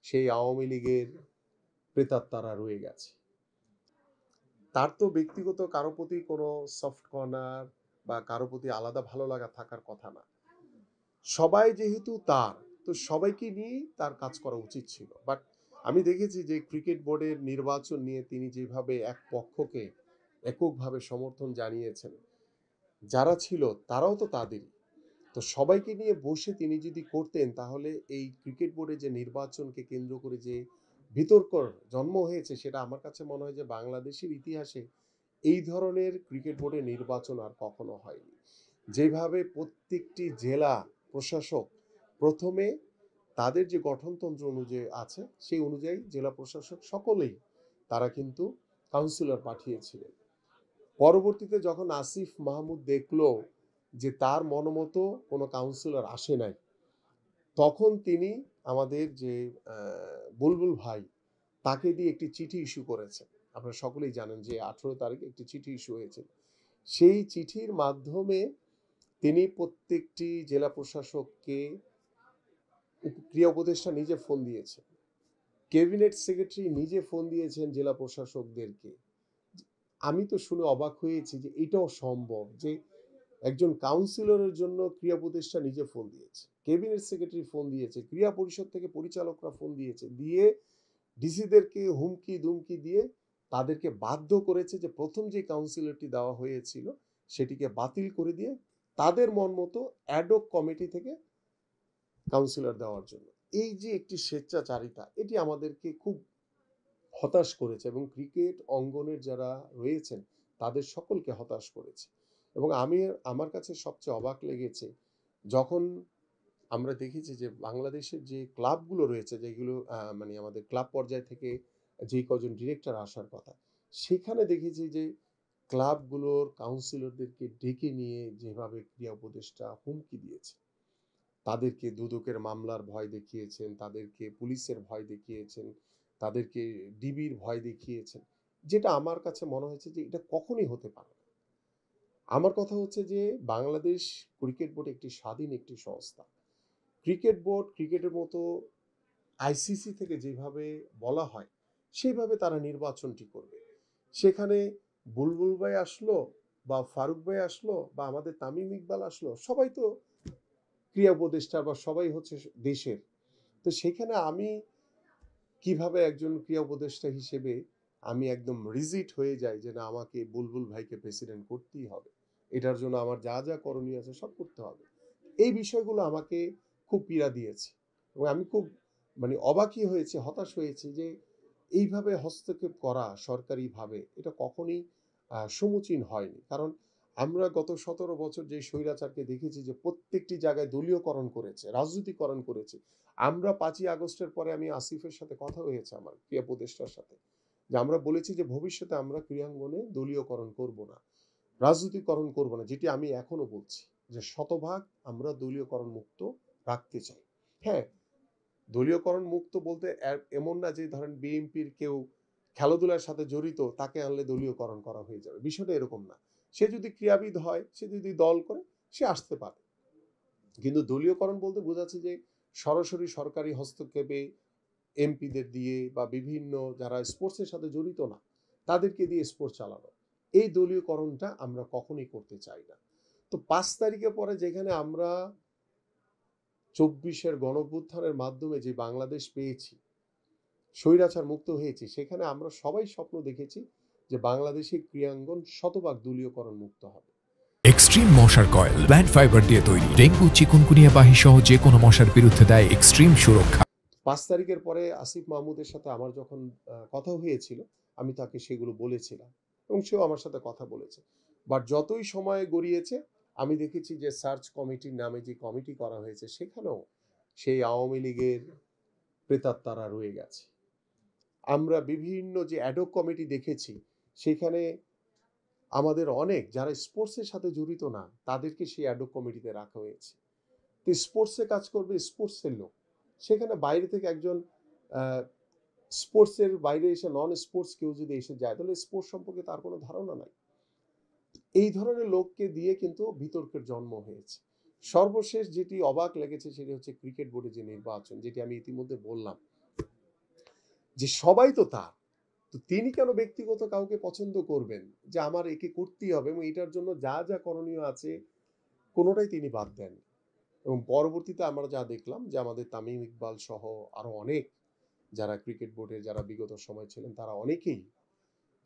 সেই আওয়ামী লীগের প্রেতাত্মারা রয়ে গেছে। তার তো ব্যক্তিগত কারো প্রতি কোনো সফট কর্নার বা কারো প্রতি আলাদা ভালো লাগা থাকার কথা না। সবাই যেহেতু তার, তো সবাইকে নিয়েই তার কাজ করা উচিত ছিল। বাট আমি দেখেছি যে ক্রিকেট বোর্ডের নির্বাচন নিয়ে তিনি যেভাবে এক পক্ষকে এককভাবে সমর্থন জানিয়েছেন, যারা ছিল তারাও তো তাদেরই। তো সবাইকে নিয়ে বসে তিনি যদি করতেন, তাহলে এই ক্রিকেট বোর্ডে যে নির্বাচনকে কেন্দ্র করে যে বিতর্কর জন্ম হয়েছে, সেটা আমার কাছে মনে হয় যে বাংলাদেশের ইতিহাসে এই ধরনের ক্রিকেট বোর্ডের নির্বাচন আর কখনো হয়নি। যেভাবে প্রত্যেকটি জেলা প্রশাসক প্রথমে তাদের যে গঠনতন্ত্র অনুযায়ী আছে সেই অনুযায়ী জেলা প্রশাসক সকলেই তারা কিন্তু কাউন্সিলর পাঠিয়েছিলেন। পরবর্তীতে যখন আসিফ মাহমুদ দেখলো যে তার মনোমতো কোনো কাউন্সিলর আসে নাই, তখন তিনি আমাদের যে বুলবুল ভাই, তাকে দিয়ে একটি চিঠি ইস্যু করেছেন। আপনারা সকলেই জানেন যে 18 তারিখে একটি চিঠি ইস্যু হয়েছিল। সেই চিঠির মাধ্যমে তিনি প্রত্যেকটি জেলা প্রশাসককে, ক্রিয়া উপদেষ্টা নিজে ফোন দিয়েছেন, ক্যাবিনেট সেক্রেটারি নিজে ফোন দিয়েছেন জেলা প্রশাসকদেরকে। আমি তো শুনে অবাক হয়েছি যে এটাও সম্ভব যে একজন কাউন্সিলরের জন্য ক্রিয়া উপদেষ্টা নিজে ফোন দিয়েছে, ক্যাবিনেট সেক্রেটারি ফোন দিয়েছে, ক্রিয়া পরিষদ থেকে পরিচালকরা ফোন দিয়েছে, দিয়ে ডিসিদেরকে হুমকি দুমকি দিয়ে তাদেরকে বাধ্য করেছে যে প্রথম যে কাউন্সিলরটি দেওয়া হয়েছিল সেটিকে বাতিল করে দিয়ে তাদের মন মতো অ্যাডক কমিটি থেকে কাউন্সিলর দেওয়ার জন্য। এই যে একটি স্বেচ্ছাচারিতা, এটি আমাদেরকে খুব হতাশ করেছে এবং ক্রিকেট অঙ্গনের যারা রয়েছেন তাদের সকলকে হতাশ করেছে। এবং আমার কাছে সবচেয়ে অবাক লেগেছে যখন আমরা দেখেছি যে বাংলাদেশের যে ক্লাবগুলো রয়েছে, যেগুলো মানে আমাদের ক্লাব পর্যায় থেকে যেই কজন ডিরেক্টর আসার কথা, সেখানে দেখেছি যে ক্লাবগুলোর কাউন্সিলরদেরকে ডেকে নিয়ে যেভাবে ক্রিয়া উপদেষ্টা হুমকি দিয়েছে, তাদেরকে দুদকের মামলার ভয় দেখিয়েছেন, তাদেরকে পুলিশের ভয় দেখিয়েছেন, তাদেরকে ডিবির ভয় দেখিয়েছেন, যেটা আমার কাছে মনে হয়েছে যে এটা কখনই হতে পারে না। আমার কথা হচ্ছে যে বাংলাদেশ ক্রিকেট বোর্ড একটি স্বাধীন একটি সংস্থা। ক্রিকেট বোর্ড ক্রিকেটের মতো আইসিসি থেকে যেভাবে বলা হয় সেইভাবে তারা নির্বাচনটি করবে। সেখানে বুলবুল ভাই আসলো বা ফারুক ভাই আসলো বা আমাদের তামিম ইকবাল আসলো, সবাই তো ক্রিয়া উপদেষ্টা বা সবাই হচ্ছে দেশের। তো সেখানে আমি কিভাবে একজন ক্রিয়া উপদেষ্টা হিসেবে আমি একদম রিজিট হয়ে যাই যে না, আমাকে বুলবুল ভাইকে প্রেসিডেন্ট করতেই হবে, এটার জন্য আমার যা যা করণীয় আছে সব করতে হবে। এই বিষয়গুলো আমাকে খুব পীড়া দিয়েছে এবং আমি খুব মানে অবাকই হয়েছে, হতাশ হয়েছে যে এইভাবে হস্তক্ষেপ করা সরকারিভাবে এটা কখনই সমীচীন হয়নি। কারণ আমরা গত 17 বছর যে স্বৈরাচারকে দেখেছি যে প্রত্যেকটি জায়গায় দলীয়করণ করেছে, রাজনীতিকরণ করেছে। আমরা 5ই আগস্টের পরে আমি আসিফের সাথে কথা হয়েছে আমার ক্রিয়া উপদেষ্টার সাথে, যে আমরা বলেছি যে ভবিষ্যতে আমরা ক্রীড়াঙ্গনে দলীয়করণ করব না, রাজনীতিকরণ করব না, যেটি আমি এখনো বলছি যে শতভাগ আমরা দলীয়করণ মুক্ত রাখতে চাই। হ্যাঁ, দলীয়করণ মুক্ত বলতে এমন না যে ধরেন বিএনপির কেউ খেলাধুলার সাথে জড়িত তাকে আনলে দলীয়করণ করা হয়ে যাবে, বিষয়টা এরকম না। সে যদি ক্রীড়াবিদ হয়, সে যদি দল করে, সে আসতে পারে। কিন্তু দলীয়করণ বলতে বোঝাচ্ছে যে সরাসরি সরকারি হস্তক্ষেপে এমপিদের দিয়ে বা বিভিন্ন যারা স্পোর্টসের সাথে জড়িত না তাদেরকে দিয়ে স্পোর্টস চালানো, এই দলীয়করণটা আমরা কখনোই করতে চাই না। তো 5 তারিখে পরে যেখানে আমরা 24-এর গণঅভ্যুত্থানের মাধ্যমে যে বাংলাদেশ পেয়েছি, স্বৈরাচার মুক্ত হয়েছি, সেখানে আমরা সবাই স্বপ্ন দেখেছি যে বাংলাদেশের ক্রীড়াঙ্গন শতভাগ দলীয়করণ মুক্ত হবে। এক্সট্রিম মশার কয়েল প্ল্যান্ট ফাইবার দিয়ে তৈরি, ডেঙ্গু চিকুনগুনিয়া বাহি সহ যে কোনো মশার বিরুদ্ধে দেয় এক্সট্রিম সুরক্ষা। 5 তারিখের পরে আসিফ মাহমুদের সাথে আমার যখন কথা হয়েছিল, আমি তাকে সেগুলো বলেছিলাম এবং সেও আমার সাথে কথা বলেছে। বাট যতই সময় গড়িয়েছে আমি দেখেছি যে সার্চ কমিটির নামে যে কমিটি করা হয়েছে সেখানেও সেই আওয়ামী লীগের প্রেতাত্মারা রয়ে গেছে। আমরা বিভিন্ন যে অ্যাডক কমিটি দেখেছি, সেখানে আমাদের অনেক যারা স্পোর্টসের সাথে জড়িত না তাদেরকে সেই অ্যাডক কমিটিতে রাখা হয়েছে। তো স্পোর্টসে কাজ করবে স্পোর্টসের লোক, সেখানে বাইরে থেকে একজন স্পোর্টসের বাইরে এসে নন স্পোর্টস কেউ যদি এসে যায়, তাহলে স্পোর্টস সম্পর্কে তার কোনো ধারণা নাই। এই ধরনের লোককে দিয়ে কিন্তু বিতর্কের জন্ম হয়েছে। সর্বশেষ যেটি অবাক লেগেছে সেটি হচ্ছে ক্রিকেট বোর্ডে যে নির্বাচন, যেটি আমি ইতিমধ্যে বললাম যে সবাই তো তার, তো তিনি কেন ব্যক্তিগত কাউকে পছন্দ করবেন যে আমার একে করতেই হবে, এবং এটার জন্য যা যা করণীয় আছে কোনোটাই তিনি বাদ দেন। এবং পরবর্তীতে আমরা যা দেখলাম যে আমাদের তামিম ইকবাল সহ আরো অনেক যারা ক্রিকেট বোর্ডে যারা বিগত সময় ছিলেন তারা অনেকেই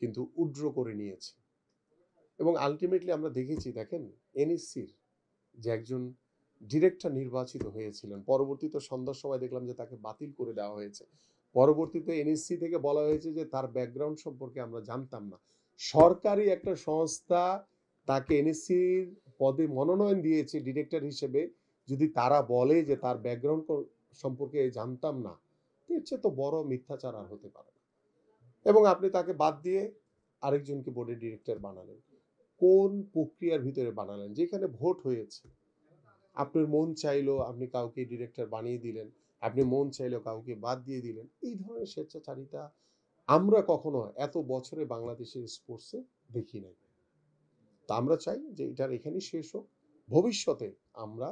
কিন্তু উড্র করে নিয়েছে। এবং আলটিমেটলি আমরা দেখেছি, দেখেন এনএসসির যে একজন ডিরেক্টর নির্বাচিত হয়েছিলেন, পরবর্তীতে সন্ধ্যার সময় দেখলাম যে তাকে বাতিল করে দেওয়া হয়েছে। পরবর্তীতে এনএসসি থেকে বলা হয়েছে যে তার ব্যাকগ্রাউন্ড সম্পর্কে আমরা জানতাম না। সরকারি একটা সংস্থা তাকে এনএসসির পদে মনোনয়ন দিয়েছে ডিরেক্টর হিসেবে, যদি তারা বলে যে তার ব্যাকগ্রাউন্ড সম্পর্কে জানতাম না, এর চেয়ে তো বড় মিথ্যাচার আর হতে পারে না। এবং আপনি তাকে বাদ দিয়ে আরেকজনকে বোর্ডের ডিরেক্টর বানালেন। কোন প্রক্রিয়ার ভিতরে বানালেন? যেখানে ভোট হয়েছে, আপনার মন চাইলো আপনি কাউকে ডিরেক্টর বানিয়ে দিলেন, আপনি মন চাইলো কাউকে বাদ দিয়ে দিলেন। এই ধরনের স্বেচ্ছাচারিতা আমরা কখনো এত বছরে বাংলাদেশের স্পোর্টসে দেখি নাই। তা আমরা চাই যে এটার এখানেই শেষ হোক। ভবিষ্যতে আমরা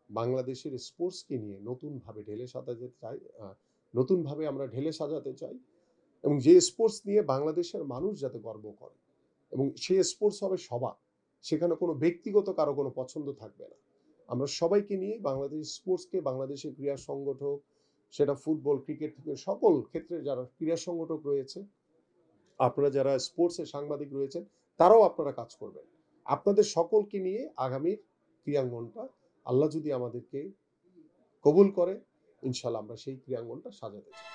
বাংলাদেশের স্পোর্টসকে নিয়ে নতুনভাবে ঢেলে সাজাতে চাই, নতুনভাবে আমরা ঢেলে সাজাতে চাই, এবং যে স্পোর্টস নিয়ে বাংলাদেশের মানুষ যাতে গর্ব করে, এবং সেই স্পোর্টস হবে সবার, সেখানে কোনো ব্যক্তিগত কারো কোনো পছন্দ থাকবে না। আমরা সবাইকে নিয়ে বাংলাদেশ স্পোর্টসকে, বাংলাদেশের ক্রীড়া সংগঠক, সেটা ফুটবল ক্রিকেট থেকে সকল ক্ষেত্রে যারা ক্রীড়া সংগঠক রয়েছে, আপনারা যারা স্পোর্টসের সাংবাদিক রয়েছেন, তারাও আপনারা কাজ করবেন। আপনাদের সকলকে নিয়ে আগামীর ক্রীড়াঙ্গনটা আল্লাহ যদি আমাদেরকে কবুল করে, ইনশাল্লাহ আমরা সেই ক্রীড়াঙ্গনটা সাজাতে চাই।